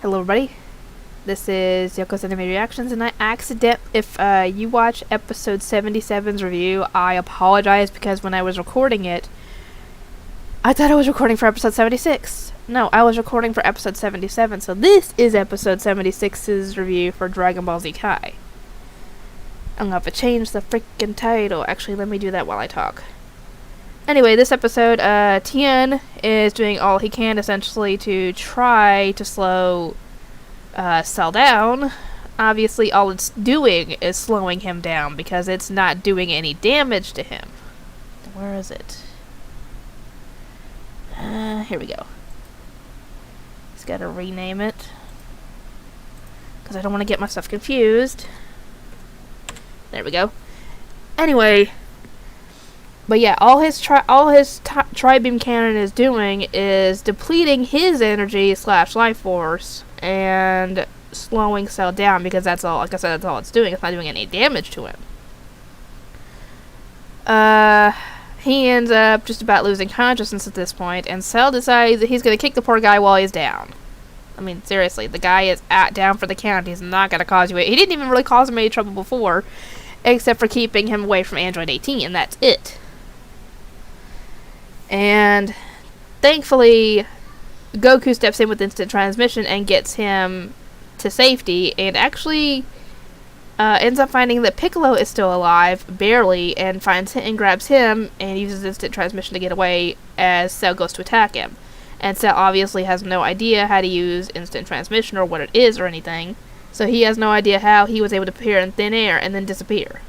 Hello everybody, this is Yoko's Anime Reactions, and if you watch episode 77's review, I apologize because when I was recording it, I thought I was recording for episode 76. No, I was recording for episode 77, so this is episode 76's review for Dragon Ball Z Kai. I'm gonna have to change the freaking title. Actually, let me do that while I talk. Anyway, this episode, Tien is doing all he can, essentially, to try to slow Cell down. Obviously, all it's doing is slowing him down, because it's not doing any damage to him. Where is it? Here we go. Just gotta rename it, because I don't want to get myself confused. There we go. Anyway... But yeah, all his Tri-Beam Cannon is doing is depleting his energy / life force and slowing Cell down, because that's all, like I said, that's all it's doing. It's not doing any damage to him. He ends up just about losing consciousness at this point, and Cell decides that he's going to kick the poor guy while he's down. I mean, seriously, the guy is down for the count. He's not going to cause you... He didn't even really cause him any trouble before, except for keeping him away from Android 18, and that's it. And thankfully, Goku steps in with instant transmission and gets him to safety, and actually ends up finding that Piccolo is still alive, barely, and finds him and grabs him and uses instant transmission to get away as Cell goes to attack him. And Cell obviously has no idea how to use instant transmission or what it is or anything, so he has no idea how he was able to appear in thin air and then disappear.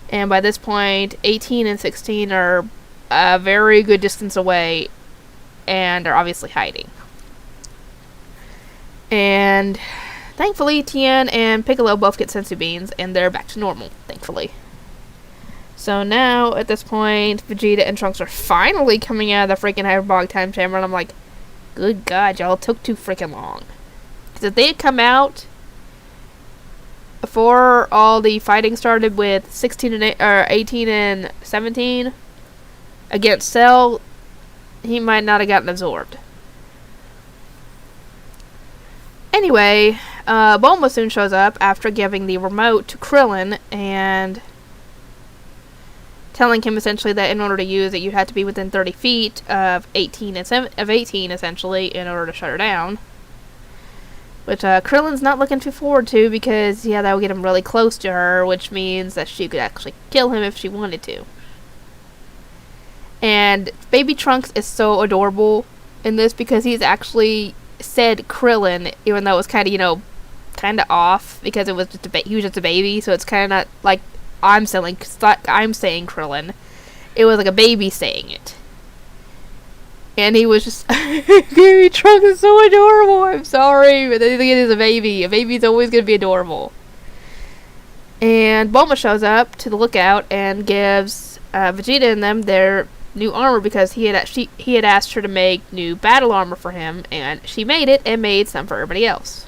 And by this point, 18 and 16 are a very good distance away and are obviously hiding. And thankfully, Tien and Piccolo both get senzu beans, and they're back to normal, thankfully. So now, at this point, Vegeta and Trunks are finally coming out of the freaking hyperbolic time chamber, and I'm like, good God, y'all, it took too freaking long. Because if they had come out before all the fighting started with 18 and 17 against Cell, he might not have gotten absorbed. Anyway, Bulma soon shows up after giving the remote to Krillin and telling him essentially that in order to use it, you had to be within 30 feet of 18 essentially in order to shut her down. Which Krillin's not looking too forward to, because yeah, that would get him really close to her, which means that she could actually kill him if she wanted to. And Baby Trunks is so adorable in this, because he's actually said Krillin, even though it was kind of, kind of off, because it was just he was just a baby, so it's kind of not like I'm saying Krillin. It was like a baby saying it. And he was just, Baby Trunks is so adorable, I'm sorry, but I think it is a baby. A baby's always going to be adorable. And Bulma shows up to the lookout and gives Vegeta and them their new armor, because he had asked her to make new battle armor for him, and she made it and made some for everybody else.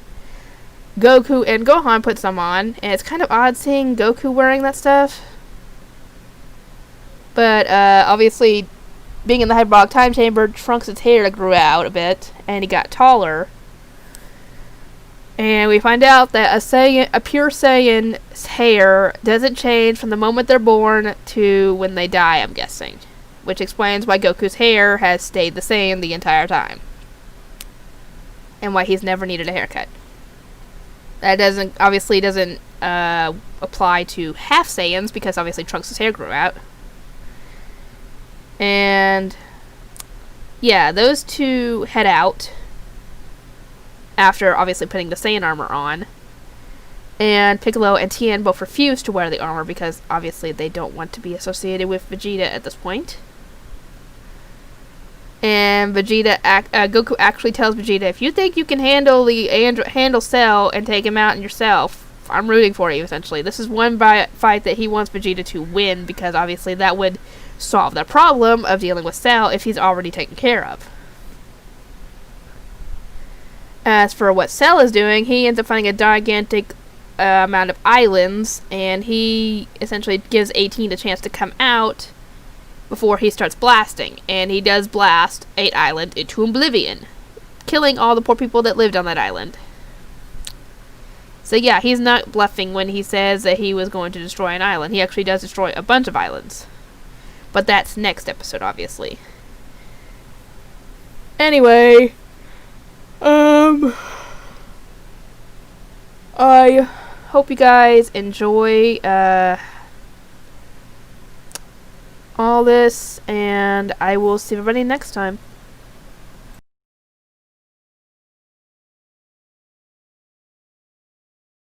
Goku and Gohan put some on, and it's kind of odd seeing Goku wearing that stuff. But obviously, being in the hyperbolic time chamber, Trunks' hair grew out a bit, and he got taller. And we find out that a pure Saiyan's hair doesn't change from the moment they're born to when they die, I'm guessing. Which explains why Goku's hair has stayed the same the entire time. And why he's never needed a haircut. That obviously doesn't apply to half Saiyans, because obviously Trunks' hair grew out. And yeah, those two head out after obviously putting the Saiyan armor on. And Piccolo and Tien both refuse to wear the armor, because obviously they don't want to be associated with Vegeta at this point. And Goku actually tells Vegeta, if you think you can handle Cell and take him out yourself, I'm rooting for you, essentially. This is one fight that he wants Vegeta to win, because obviously that would solve the problem of dealing with Cell if he's already taken care of. As for what Cell is doing, he ends up finding a gigantic amount of islands, and he essentially gives 18 a chance to come out before he starts blasting. And he does blast 8 Island into oblivion. killing all the poor people that lived on that island. So yeah, he's not bluffing when he says that he was going to destroy an island. He actually does destroy a bunch of islands. But that's next episode, obviously. Anyway, I hope you guys enjoy all this, and I will see everybody next time.